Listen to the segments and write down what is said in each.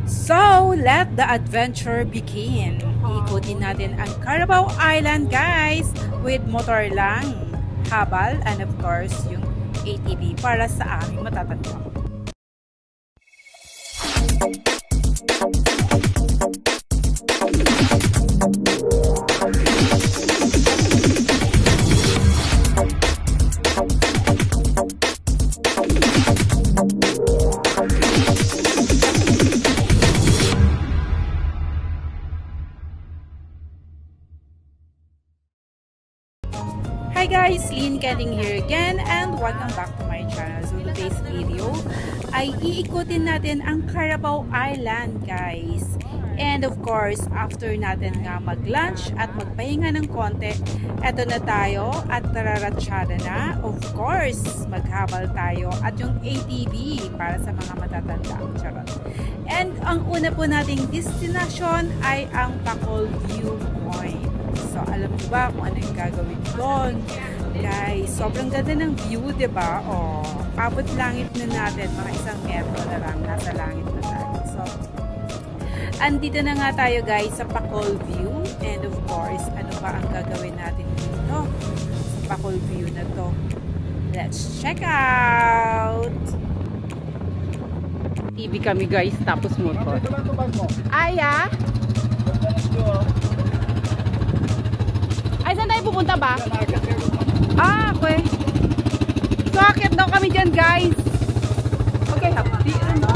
So, let the adventure begin. Ikutin natin ang Carabao Island, guys, with motor lang, habal, and of course, yung ATV para sa aming matatanda. Hi guys, Lynn Kenting here again and welcome back to my channel. So today's video ay iikutin natin ang Carabao Island, guys. And of course, after natin nga mag-lunch at magpahinga ng konti, eto na tayo at tararatsyada na. Of course, maghabal tayo at yung ATV para sa mga matatanda. Charot. And ang una po nating destination ay ang Bacol View Point. So, alam mo ba kung ano yung gagawin doon? Guys, sobrang ganda ng view, diba? O, abot langit na natin, mga 1 metro na lang, nasa langit na tayo. So, andito na nga tayo, guys, sa Bacol View. And of course, ano ba ang gagawin natin dito sa Bacol View na to? Let's check out! TV kami, guys, tapos motor. Aya? Ay, saan tayo pupunta ba? Ah, okay. So, akit daw kami dyan, guys. Okay, happy. Ano?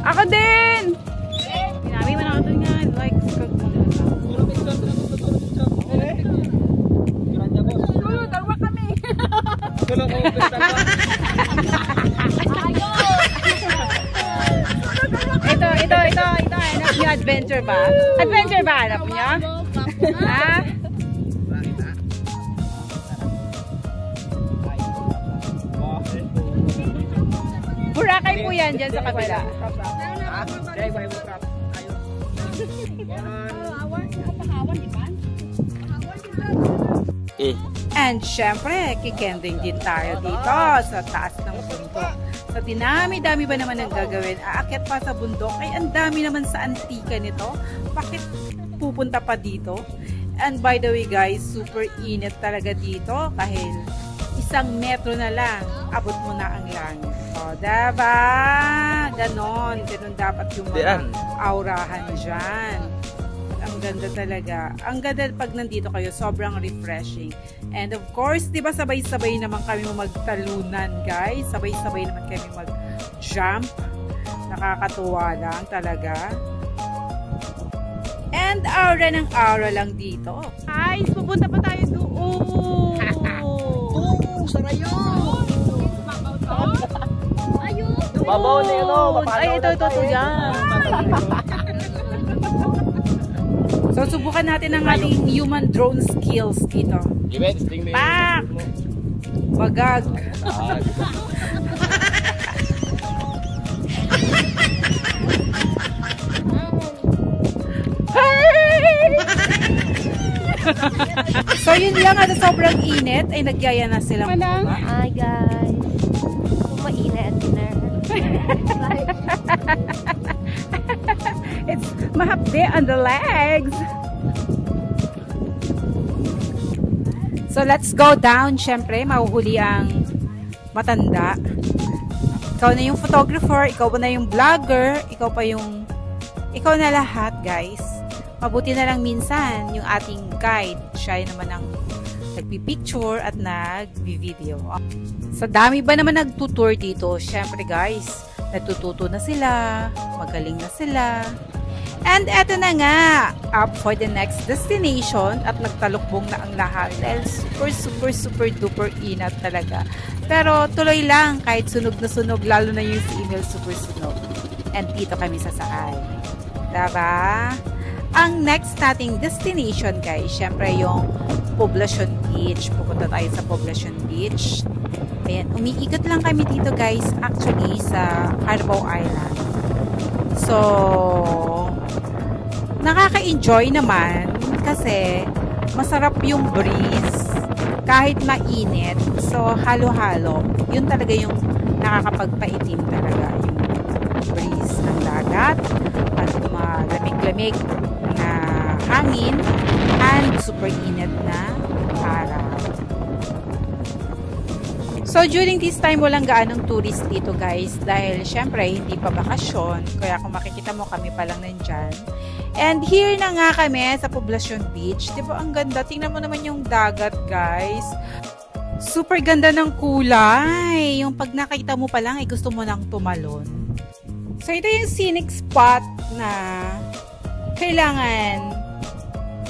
Ako din! Pinami mo na ito nga. Like, subscribe mo na ito. Ito, hanap niyo adventure ba? Adventure ba hanap niyo? Ha? Boracay po yan dyan sa kabila. And syempre, kikending din tayo dito sa taas ng bundok. Sa dinami-dami ba naman ang gagawin? Aakyat pa sa bundok? Ay, ang dami naman sa antika nito. Bakit pupunta pa dito? And by the way guys, super init talaga dito kahil 1 metro na lang, abot mo na ang langit. O, diba? Ganon dapat yung mga aurahan dyan. Ang ganda talaga. Ang ganda pag nandito kayo, sobrang refreshing. And of course, di ba sabay-sabay naman kami magtalunan, guys. Sabay-sabay naman kami mag-jump. Nakakatuwa lang talaga. And aura ng aura lang dito. Guys, pupunta pa tayo doon. Sarayo! Ayun! Babaw na yun, ay, ito, yan. So, subukan natin ang ating human drone skills dito. Pak! Bagag! So, yun lang at sobrang init ay nagyaya na silang bumaba. Hi guys! Mainit na. It's mahapde on the legs. So let's go down. Syempre, mahuhuli ang matanda. Ikaw na yung photographer, ikaw na yung vlogger, ikaw na lahat, guys. Mabuti na lang minsan yung ating guide. Siya naman ang nagpipicture at nagbi-video. Sa dami ba naman nagtutour dito? Syempre, guys, natututo na sila, magaling na sila. And eto na nga, up for the next destination at nagtalukbong na ang lahat dahil super duper inat talaga. Pero tuloy lang kahit sunog na sunog, lalo na yung si email super sunog. And dito kami sasakay. Diba? Ang next nating destination, guys, syempre yung Poblacion Beach. Pupunta tayo sa Poblacion Beach. Ayan, umiikot lang kami dito, guys, actually sa Carabao Island. So, nakaka-enjoy naman kasi masarap yung breeze kahit mainit. So, halo-halo. Yun talaga yung nakakapagpaitim talaga. Yung breeze ng dagat at malamig-lamig na hangin and super init na araw. So, during this time, walang gaanong tourist dito, guys. Dahil, syempre, hindi pa bakasyon. Kaya kung makikita mo, kami pa lang nandyan. And here na nga kami sa Poblacion Beach. Diba, ang ganda. Tingnan mo naman yung dagat, guys. Super ganda ng kulay. Yung pag nakita mo pa lang, ay gusto mo nang tumalon. So, ito yung scenic spot na kailangan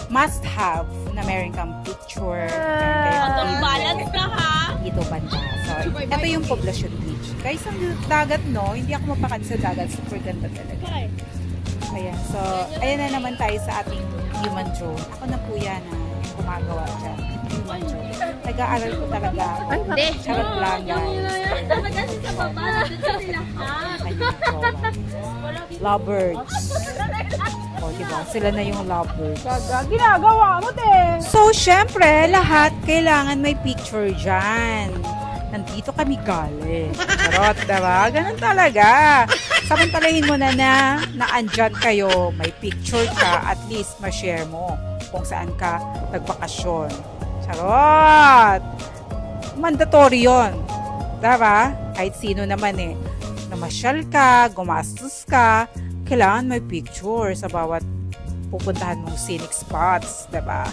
must have na meron kang picture. Ang balance na ha? Dito banda. So, ito yung Poblacion Beach. Guys, ang dagat, no? Hindi ako mapakan sa dagat. Super ganda talaga. Ayan. So, ayan na naman tayo sa ating human drone. Ako na po yan, yung gumagawa dyan. Human drone. Nag-aaral ko talaga. Hindi. Charot lang, guys. Dapat kasi sa baba. Dito sila ha? Lovebirds. O, diba? Sila na yung lovebirds. Ginagawa mo, te! So, syempre, lahat kailangan may picture dyan. Nandito kami galing. Charot, diba? Ganun talaga. Samantalahin mo na andyan kayo, may picture ka, at least ma-share mo kung saan ka nagbakasyon. Charot! Mandatory yun. Diba? Kahit sino naman namasyal ka, gumastos ka, kailangan may picture sa bawat pupuntahan mong scenic spots, diba?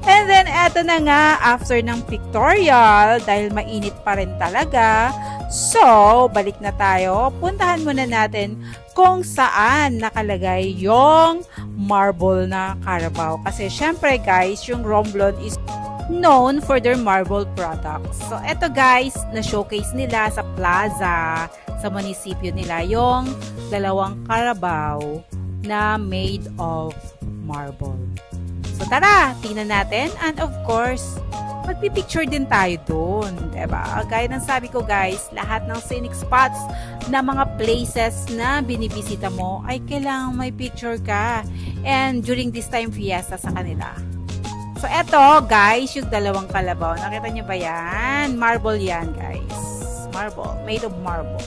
And then, eto na nga, after ng pictorial, dahil mainit pa rin talaga, so, balik na tayo. Puntahan muna natin kung saan nakalagay yung marble na Carabao. Kasi, syempre guys, yung Romblon is known for their marble products. So, eto guys, na-showcase nila sa plaza, sa munisipyo nila, yung dalawang Carabao na made of marble. So, tara, tingnan natin. And of course, magpipicture din tayo dun. Diba? Gaya ng sabi ko guys, lahat ng scenic spots na mga places na binibisita mo ay kailangang may picture ka. And during this time, fiesta sa kanila. So, eto guys, yung dalawang kalabaw. Nakita nyo ba yan? Marble yan guys. Marble. Made of marble.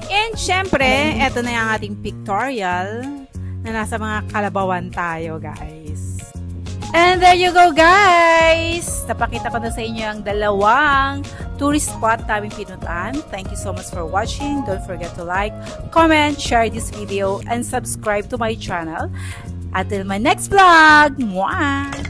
And syempre, eto na yung ating pictorial na nasa mga kalabawan tayo, guys. And there you go, guys! Napakita ko na sa inyo ang dalawang tourist spot naming pinuntahan. Thank you so much for watching. Don't forget to like, comment, share this video, and subscribe to my channel. Until my next vlog! Mwah!